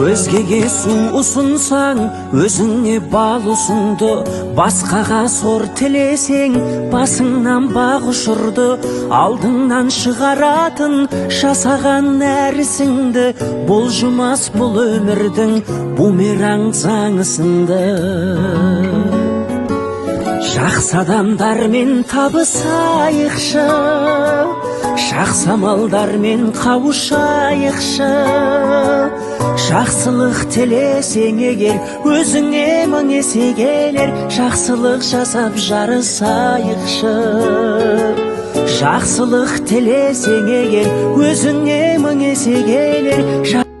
Өзгеге су ұсынсаң, өзіңе бал ұсынды. Басқаға сор тілесең, басыңнан бақ ұшырды. Алдыңнан шығаратын жасаған нәрісіңді, бұлжымас бұл өмірдің бумеранг заңы сынды. Жақсы адамдармен табысайықшы, жақсы амалдармен қауышайықшы. Жақсылық тілесең егер, өзіңе мың есе келер. Жақсылық жасап жарысайықшы. Жақсылық тілесең егер, өзіңе мың есе келер.